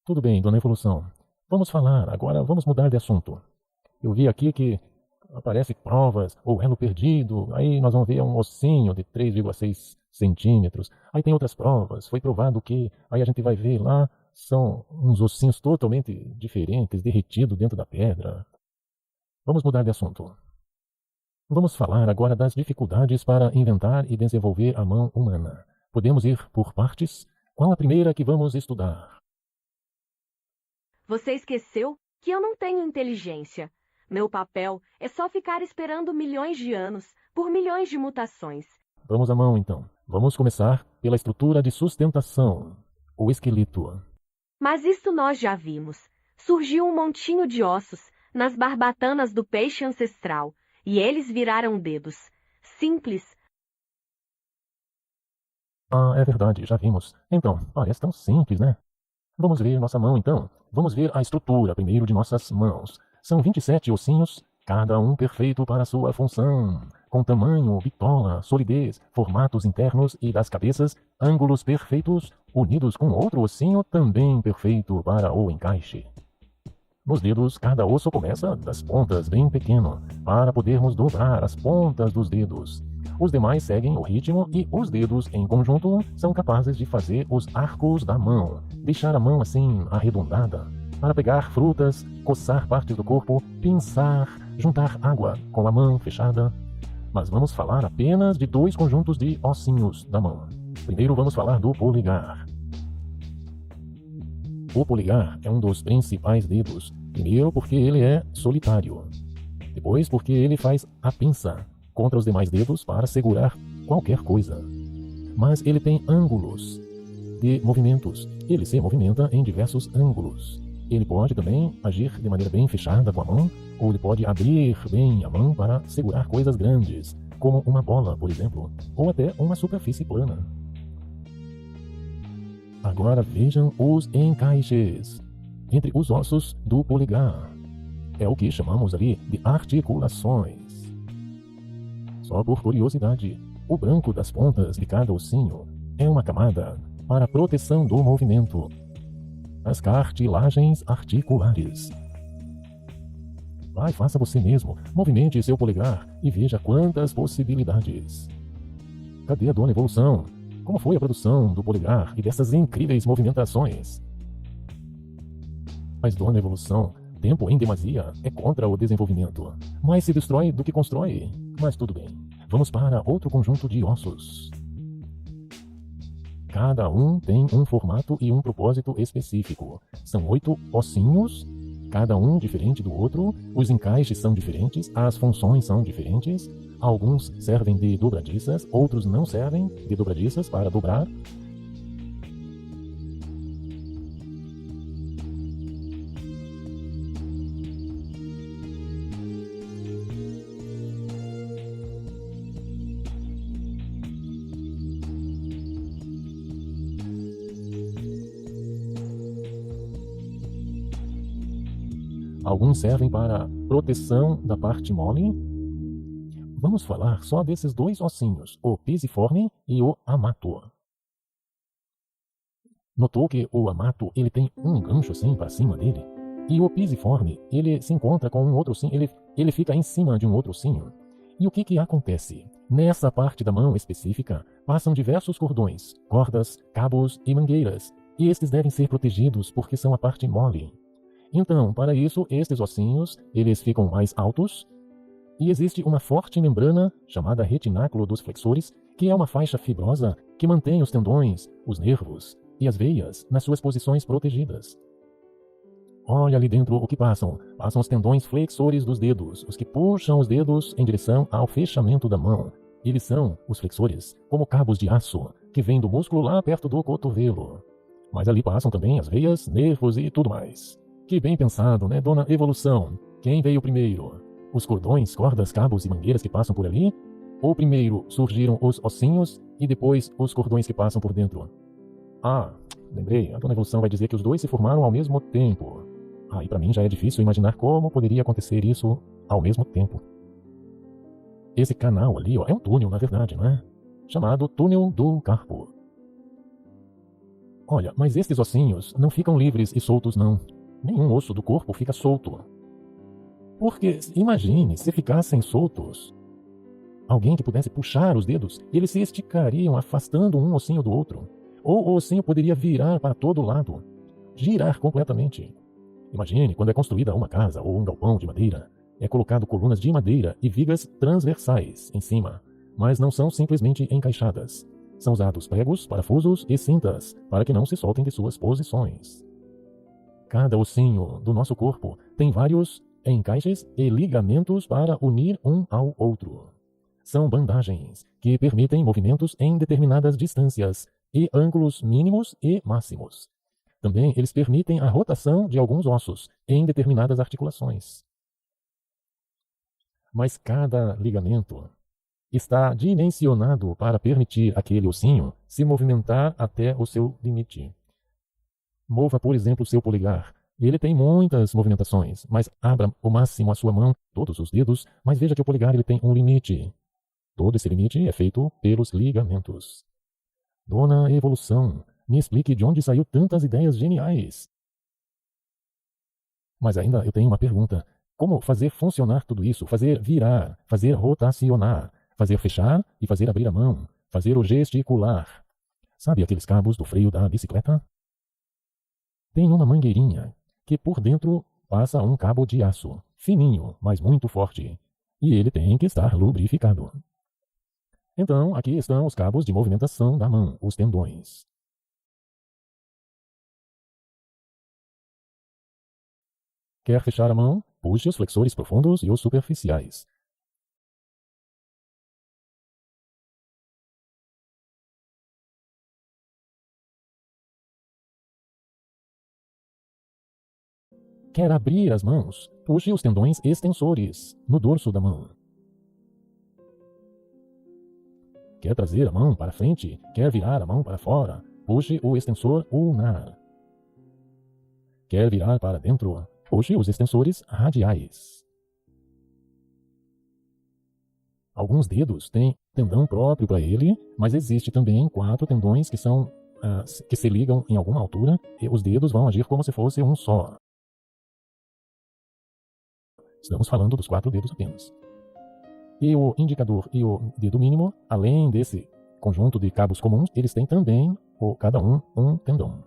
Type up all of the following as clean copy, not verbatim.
Tudo bem, dona Evolução. Vamos falar, agora vamos mudar de assunto. Eu vi aqui que aparece provas, ou elo perdido, aí nós vamos ver um ossinho de 3,6 centímetros. Aí tem outras provas, foi provado que, aí a gente vai ver lá, são uns ossinhos totalmente diferentes, derretidos dentro da pedra. Vamos mudar de assunto. Vamos falar agora das dificuldades para inventar e desenvolver a mão humana. Podemos ir por partes? Qual a primeira que vamos estudar? Você esqueceu que eu não tenho inteligência. Meu papel é só ficar esperando milhões de anos por milhões de mutações. Vamos à mão, então. Vamos começar pela estrutura de sustentação, o esqueleto. Mas isto nós já vimos. Surgiu um montinho de ossos nas barbatanas do peixe ancestral e eles viraram dedos. Simples. Ah, é verdade, já vimos. Então, parece tão simples, né? Vamos ver nossa mão, então. Vamos ver a estrutura primeiro de nossas mãos. São 27 ossinhos, cada um perfeito para sua função, com tamanho, bitola, solidez, formatos internos e das cabeças, ângulos perfeitos, unidos com outro ossinho também perfeito para o encaixe. Nos dedos, cada osso começa das pontas bem pequeno, para podermos dobrar as pontas dos dedos. Os demais seguem o ritmo e os dedos, em conjunto, são capazes de fazer os arcos da mão, deixar a mão assim arredondada, para pegar frutas, coçar partes do corpo, pinçar, juntar água com a mão fechada. Mas vamos falar apenas de dois conjuntos de ossinhos da mão. Primeiro vamos falar do polegar. O polegar é um dos principais dedos. Primeiro porque ele é solitário. Depois porque ele faz a pinça contra os demais dedos para segurar qualquer coisa. Mas ele tem ângulos de movimentos. Ele se movimenta em diversos ângulos. Ele pode também agir de maneira bem fechada com a mão, ou ele pode abrir bem a mão para segurar coisas grandes, como uma bola, por exemplo, ou até uma superfície plana. Agora vejam os encaixes entre os ossos do polegar. É o que chamamos ali de articulações. Só por curiosidade, o branco das pontas de cada ossinho é uma camada para proteção do movimento. As cartilagens articulares. Vai, faça você mesmo, movimente seu polegar e veja quantas possibilidades. Cadê a dona Evolução? Como foi a produção do polegar e dessas incríveis movimentações? Mas, dona Evolução, tempo em demasia é contra o desenvolvimento. Mais se destrói do que constrói. Mas tudo bem. Vamos para outro conjunto de ossos. Cada um tem um formato e um propósito específico. São 8 ossinhos, cada um diferente do outro. Os encaixes são diferentes, as funções são diferentes. Alguns servem de dobradiças, outros não servem de dobradiças para dobrar. Alguns servem para proteção da parte mole. Vamos falar só desses dois ossinhos, o pisiforme e o amato. Notou que o amato ele tem um gancho assim para cima dele? E o pisiforme, ele se encontra com um outro ossinho, ele fica em cima de um outro ossinho. E o que acontece? Nessa parte da mão específica, passam diversos cordões, cordas, cabos e mangueiras. E estes devem ser protegidos porque são a parte mole. Então, para isso, estes ossinhos, eles ficam mais altos. E existe uma forte membrana, chamada retináculo dos flexores, que é uma faixa fibrosa que mantém os tendões, os nervos e as veias nas suas posições protegidas. Olha ali dentro o que passam. Passam os tendões flexores dos dedos, os que puxam os dedos em direção ao fechamento da mão. Eles são, os flexores, como cabos de aço, que vêm do músculo lá perto do cotovelo. Mas ali passam também as veias, nervos e tudo mais. Que bem pensado, né, dona Evolução? Quem veio primeiro? Os cordões, cordas, cabos e mangueiras que passam por ali? Ou primeiro surgiram os ossinhos e depois os cordões que passam por dentro? Ah, lembrei, a dona Evolução vai dizer que os dois se formaram ao mesmo tempo. Ah, e para mim já é difícil imaginar como poderia acontecer isso ao mesmo tempo. Esse canal ali, ó, é um túnel, na verdade, não é? Chamado túnel do carpo. Olha, mas estes ossinhos não ficam livres e soltos, não. Nenhum osso do corpo fica solto. Porque, imagine, se ficassem soltos, alguém que pudesse puxar os dedos, eles se esticariam, afastando um ossinho do outro. Ou o ossinho poderia virar para todo lado, girar completamente. Imagine quando é construída uma casa ou um galpão de madeira. É colocado colunas de madeira e vigas transversais em cima, mas não são simplesmente encaixadas. São usados pregos, parafusos e cintas para que não se soltem de suas posições. Cada ossinho do nosso corpo tem vários encaixes e ligamentos para unir um ao outro. São bandagens que permitem movimentos em determinadas distâncias e ângulos mínimos e máximos. Também eles permitem a rotação de alguns ossos em determinadas articulações. Mas cada ligamento está dimensionado para permitir aquele ossinho se movimentar até o seu limite. Mova, por exemplo, o seu polegar. Ele tem muitas movimentações, mas abra o máximo a sua mão, todos os dedos, mas veja que o polegar ele tem um limite. Todo esse limite é feito pelos ligamentos. Dona Evolução, me explique de onde saiu tantas ideias geniais. Mas ainda eu tenho uma pergunta. Como fazer funcionar tudo isso? Fazer virar, fazer rotacionar, fazer fechar e fazer abrir a mão, fazer o gesticular. Sabe aqueles cabos do freio da bicicleta? Tem uma mangueirinha que por dentro passa um cabo de aço, fininho, mas muito forte. E ele tem que estar lubrificado. Então, aqui estão os cabos de movimentação da mão, os tendões. Quer fechar a mão? Puxe os flexores profundos e os superficiais. Quer abrir as mãos? Puxe os tendões extensores no dorso da mão. Quer trazer a mão para frente? Quer virar a mão para fora? Puxe o extensor ulnar. Quer virar para dentro? Puxe os extensores radiais. Alguns dedos têm tendão próprio para ele, mas existe também 4 tendões que se ligam em alguma altura e os dedos vão agir como se fosse um só. Estamos falando dos 4 dedos apenas. E o indicador e o dedo mínimo, além desse conjunto de cabos comuns, eles têm também, cada um tendão.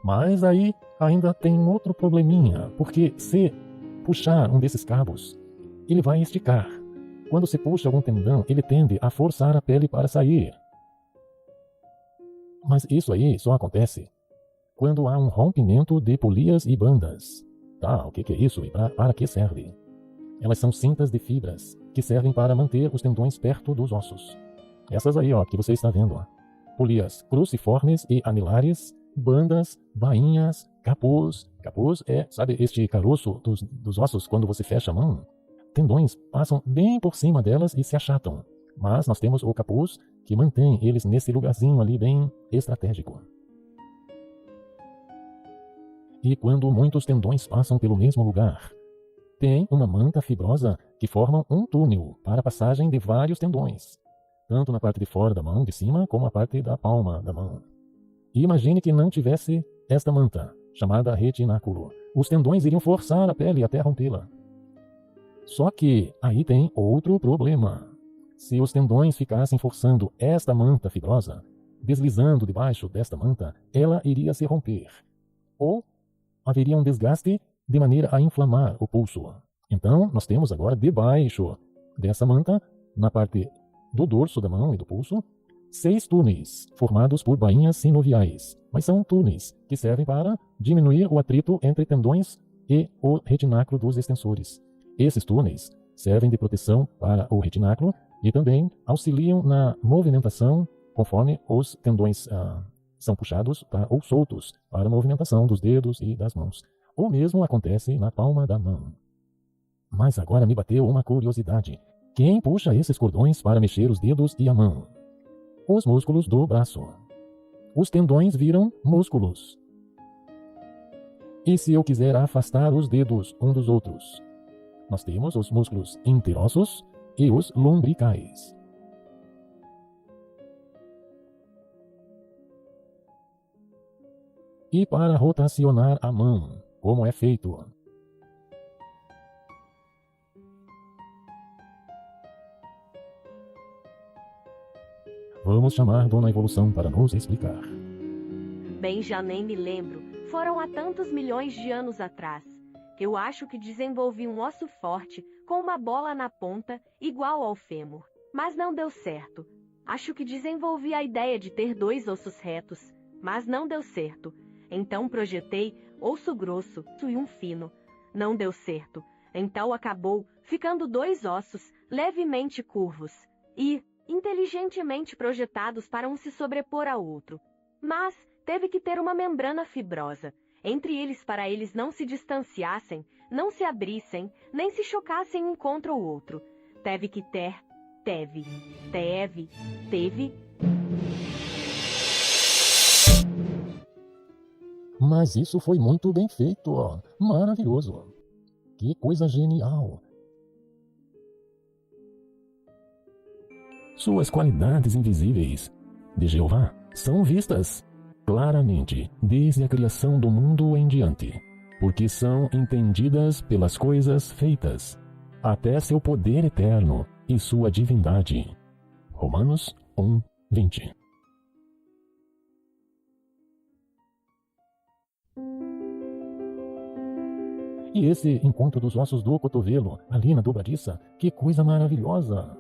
Mas aí ainda tem um outro probleminha, porque se puxar um desses cabos, ele vai esticar. Quando se puxa algum tendão, ele tende a forçar a pele para sair. Mas isso aí só acontece quando há um rompimento de polias e bandas. Tá, o que é isso e para que serve? Elas são cintas de fibras que servem para manter os tendões perto dos ossos. Essas aí, ó, que você está vendo. Ó. Polias cruciformes e anilares, bandas, bainhas, capuz. Capuz é, sabe, este caroço dos ossos quando você fecha a mão? Tendões passam bem por cima delas e se achatam. Mas nós temos o capuz que mantém eles nesse lugarzinho ali bem estratégico. E quando muitos tendões passam pelo mesmo lugar, tem uma manta fibrosa que forma um túnel para a passagem de vários tendões, tanto na parte de fora da mão, de cima, como a parte da palma da mão. E imagine que não tivesse esta manta, chamada retináculo. Os tendões iriam forçar a pele até rompê-la. Só que aí tem outro problema. Se os tendões ficassem forçando esta manta fibrosa, deslizando debaixo desta manta, ela iria se romper. Ou haveria um desgaste de maneira a inflamar o pulso. Então, nós temos agora debaixo dessa manta, na parte do dorso da mão e do pulso, 6 túneis formados por bainhas sinoviais. Mas são túneis que servem para diminuir o atrito entre tendões e o retináculo dos extensores. Esses túneis servem de proteção para o retináculo e também auxiliam na movimentação conforme os tendões são puxados ou soltos para a movimentação dos dedos e das mãos. O mesmo acontece na palma da mão. Mas agora me bateu uma curiosidade. Quem puxa esses cordões para mexer os dedos e a mão? Os músculos do braço. Os tendões viram músculos. E se eu quiser afastar os dedos um dos outros? Nós temos os músculos interossos e os lombricais. E para rotacionar a mão, como é feito? Vamos chamar Dona Evolução para nos explicar. Bem, já nem me lembro. Foram há tantos milhões de anos atrás. Eu acho que desenvolvi um osso forte com uma bola na ponta igual ao fêmur. Mas não deu certo. Acho que desenvolvi a ideia de ter 2 ossos retos, mas não deu certo. Então projetei osso grosso e um fino. Não deu certo. Então acabou ficando 2 ossos levemente curvos e inteligentemente projetados para um se sobrepor ao outro. Mas teve que ter uma membrana fibrosa entre eles para eles não se distanciassem, não se abrissem, nem se chocassem um contra o outro. Teve que ter, teve. Mas isso foi muito bem feito, ó. Maravilhoso. Que coisa genial. Suas qualidades invisíveis de Jeová são vistas claramente desde a criação do mundo em diante, porque são entendidas pelas coisas feitas, até seu poder eterno e sua divindade. Romanos 1:20. E esse encontro dos ossos do cotovelo, ali na dobradiça, que coisa maravilhosa!